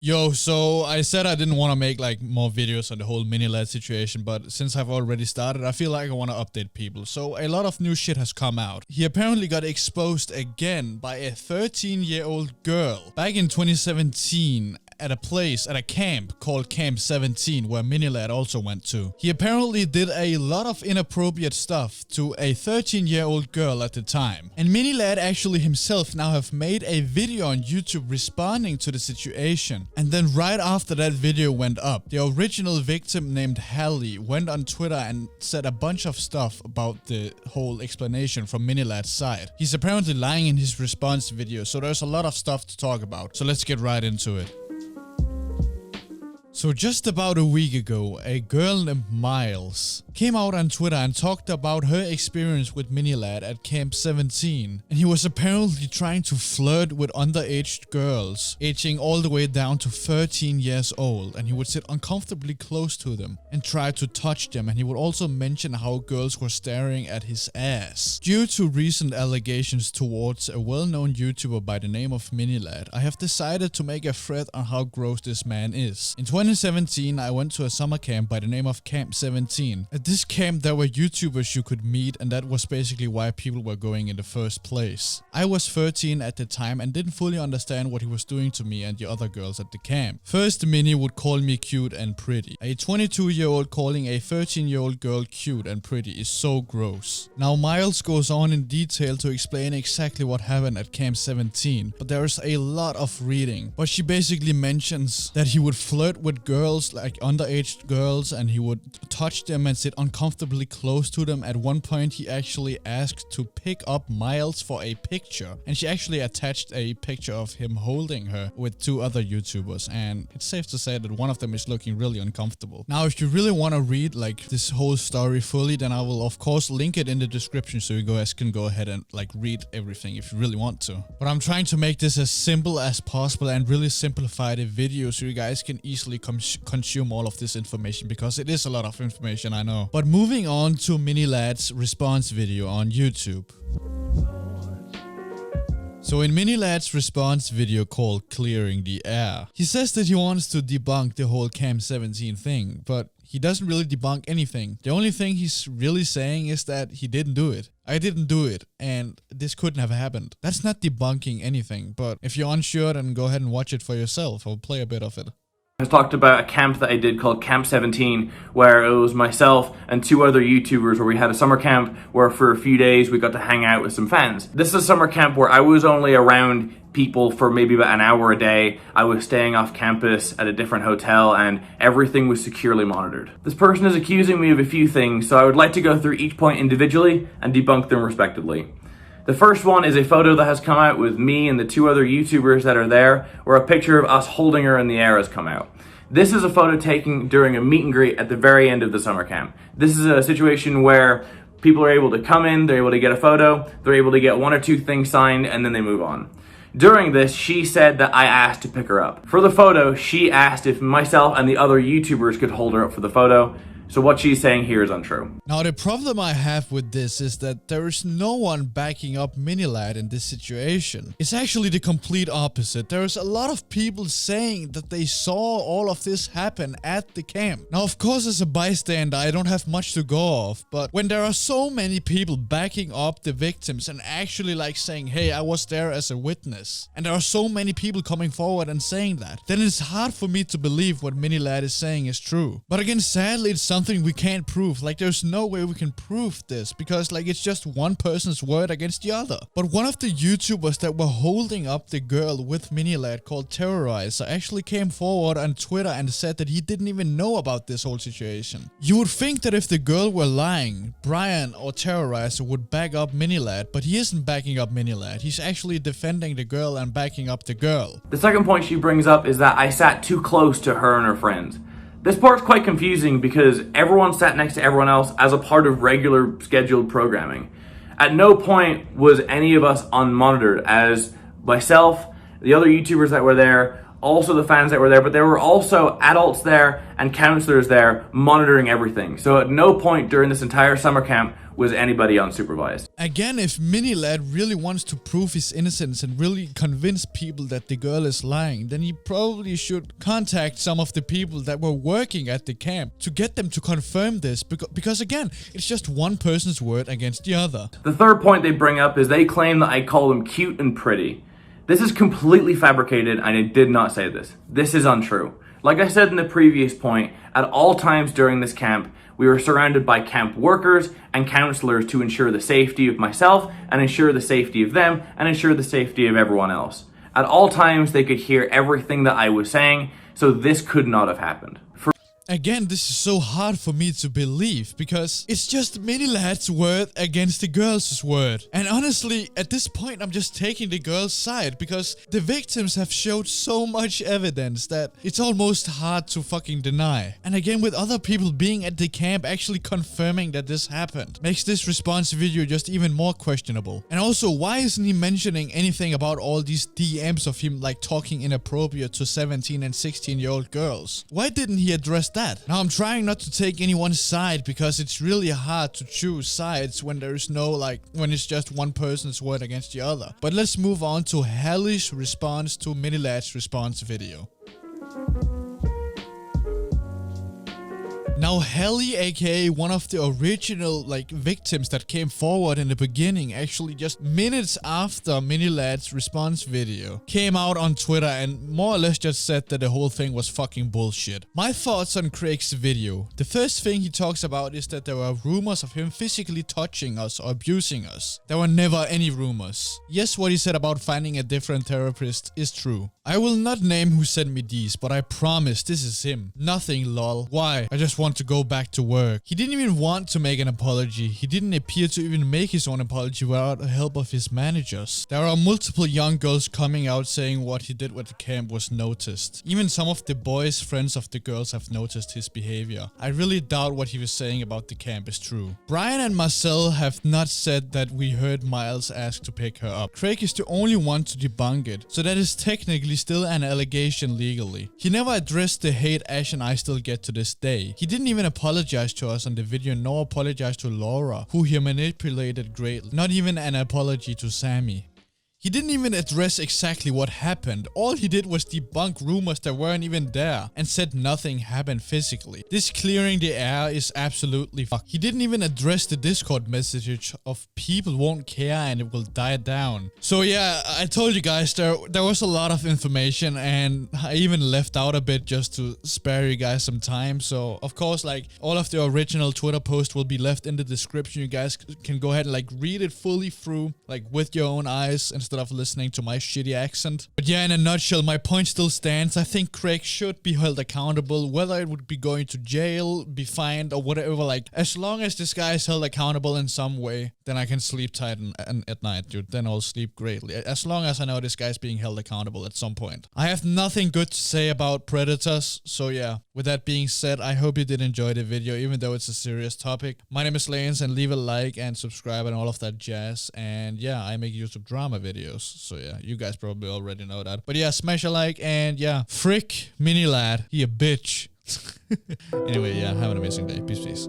Yo, so I said I didn't want to make like more videos on the whole mini-lad situation, but since I've already started, I feel like I want to update people. So a lot of new shit has come out. He apparently got exposed again by a 13-year-old girl back in 2017 at a camp called Camp 17, where Mini-Lad also went to. He apparently did a lot of inappropriate stuff to a 13-year-old girl at the time. And Mini-Lad actually himself now have made a video on YouTube responding to the situation. And then right after that video went up, the original victim named Hallie went on Twitter and said a bunch of stuff about the whole explanation from Mini-Lad's side. He's apparently lying in his response video, so there's a lot of stuff to talk about. So let's get right into it. So just about a week ago, a girl named Miles came out on Twitter and talked about her experience with Mini-Lad at Camp 17. And he was apparently trying to flirt with underage girls, aging all the way down to 13 years old. And he would sit uncomfortably close to them and try to touch them. And he would also mention how girls were staring at his ass. Due to recent allegations towards a well-known YouTuber by the name of Mini-Lad, I have decided to make a thread on how gross this man is. In 2017, I went to a summer camp by the name of Camp 17. At this camp, there were YouTubers you could meet, and that was basically why people were going in the first place. I was 13 at the time and didn't fully understand what he was doing to me and the other girls at the camp. First, Mini would call me cute and pretty. A 22-year-old calling a 13-year-old girl cute and pretty is so gross. Now, Miles goes on in detail to explain exactly what happened at Camp 17, but there is a lot of reading. But she basically mentions that he would flirt with girls, like underage girls, and he would touch them and sit uncomfortably close to them. At one point, he actually asked to pick up Miles for a picture, and she actually attached a picture of him holding her with two other YouTubers, and it's safe to say that one of them is looking really uncomfortable. Now, if you really want to read like this whole story fully, then I will of course link it in the description so you guys can go ahead and like read everything if you really want to. But I'm trying to make this as simple as possible and really simplify the video so you guys can easily consume all of this information, because it is a lot of information, I know. But moving on to Mini-Lad's response video on YouTube. So in Mini-Lad's response video called Clearing the Air, he says that he wants to debunk the whole Camp 17 thing, but he doesn't really debunk anything. The only thing he's really saying is that he didn't do it. I didn't do it, and this couldn't have happened. That's not debunking anything, but if you're unsure, then go ahead and watch it for yourself. I'll play a bit of it. I talked about a camp that I did called Camp 17, where it was myself and two other YouTubers, where we had a summer camp where for a few days we got to hang out with some fans. This is a summer camp where I was only around people for maybe about an hour a day. I was staying off campus at a different hotel, and everything was securely monitored. This person is accusing me of a few things, so I would like to go through each point individually and debunk them respectively. The first one is a photo that has come out with me and the two other YouTubers that are there, where a picture of us holding her in the air has come out. This is a photo taken during a meet and greet at the very end of the summer camp. This is a situation where people are able to come in, they're able to get a photo, they're able to get one or two things signed, and then they move on. During this, she said that I asked to pick her up. For the photo, she asked if myself and the other YouTubers could hold her up for the photo. So what she's saying here is untrue. Now, the problem I have with this is that there is no one backing up Mini-Lad in this situation. It's actually the complete opposite. There's a lot of people saying that they saw all of this happen at the camp. Now, of course, as a bystander, I don't have much to go off, but when there are so many people backing up the victims and actually like saying, hey, I was there as a witness, and there are so many people coming forward and saying that, then it's hard for me to believe what Mini-Lad is saying is true. But again, sadly, it's something we can't prove. Like, there's no way we can prove this, because like it's just one person's word against the other. But one of the YouTubers that were holding up the girl with Mini-Lad, called Terrorizer, actually came forward on Twitter and said that he didn't even know about this whole situation. You would think that if the girl were lying, Brian or Terrorizer would back up Mini-Lad, but he isn't backing up Mini-Lad. He's actually defending the girl and backing up the girl. The second point she brings up is that I sat too close to her and her friends. This part's quite confusing because everyone sat next to everyone else as a part of regular scheduled programming. At no point was any of us unmonitored, as myself, the other YouTubers that were there, also the fans that were there, but there were also adults there and counselors there monitoring everything. So at no point during this entire summer camp was anybody unsupervised. Again, if Mini Lad really wants to prove his innocence and really convince people that the girl is lying, then he probably should contact some of the people that were working at the camp to get them to confirm this, because again, it's just one person's word against the other. The third point they bring up is they claim that I call them cute and pretty. This is completely fabricated, and I did not say this. This is untrue. Like I said in the previous point, at all times during this camp, we were surrounded by camp workers and counselors to ensure the safety of myself and ensure the safety of them and ensure the safety of everyone else. At all times, they could hear everything that I was saying, so this could not have happened. Again, this is so hard for me to believe, because it's just Mini Lad's word against the girl's word. And honestly, at this point, I'm just taking the girl's side, because the victims have showed so much evidence that it's almost hard to fucking deny. And again, with other people being at the camp actually confirming that this happened, makes this response video just even more questionable. And also, why isn't he mentioning anything about all these DMs of him like talking inappropriate to 17 and 16-year-old girls? Why didn't he address that? Now, I'm trying not to take anyone's side, because it's really hard to choose sides when there's no when it's just one person's word against the other. But let's move on to Hallie's response to Mini Lad's response video. Now, Hallie, aka one of the original victims that came forward in the beginning, actually just minutes after Mini Lad's response video, came out on Twitter and more or less just said that the whole thing was fucking bullshit. My thoughts on Craig's video. The first thing he talks about is that there were rumors of him physically touching us or abusing us. There were never any rumors. Yes, what he said about finding a different therapist is true. I will not name who sent me these, but I promise this is him. Nothing, lol. Why? I just want to go back to work. He didn't even want to make an apology. He didn't appear to even make his own apology without the help of his managers. There are multiple young girls coming out saying what he did with the camp was noticed. Even some of the boys' friends of the girls have noticed his behavior. I really doubt what he was saying about the camp is true. Brian and Marcel have not said that we heard Miles ask to pick her up. Craig is the only one to debunk it, so that is technically still an allegation legally. He never addressed the hate Ash and I still get to this day. He didn't even apologize to us on the video, nor apologize to Laura, who he manipulated greatly. Not even an apology to Sammy. He didn't even address exactly what happened. All he did was debunk rumors that weren't even there and said nothing happened physically. This clearing the air is absolutely fucked. He didn't even address the Discord message of people won't care and it will die down. So yeah, I told you guys there was a lot of information, and I even left out a bit just to spare you guys some time. So of course, all of the original Twitter post will be left in the description. You guys can go ahead and read it fully through with your own eyes instead of listening to my shitty accent. But yeah, in a nutshell, my point still stands. I think Craig should be held accountable, whether it would be going to jail, be fined, or whatever. As long as this guy is held accountable in some way, then I can sleep tight at night, dude. Then I'll sleep greatly. As long as I know this guy's being held accountable at some point. I have nothing good to say about predators, so yeah. With that being said, I hope you did enjoy the video, even though it's a serious topic. My name is Lance, and leave a like and subscribe and all of that jazz. And yeah, I make YouTube drama videos. So yeah, you guys probably already know that. But yeah, smash a like, and yeah, frick Mini Lad, he a bitch. Anyway, yeah, have an amazing day. Peace, peace.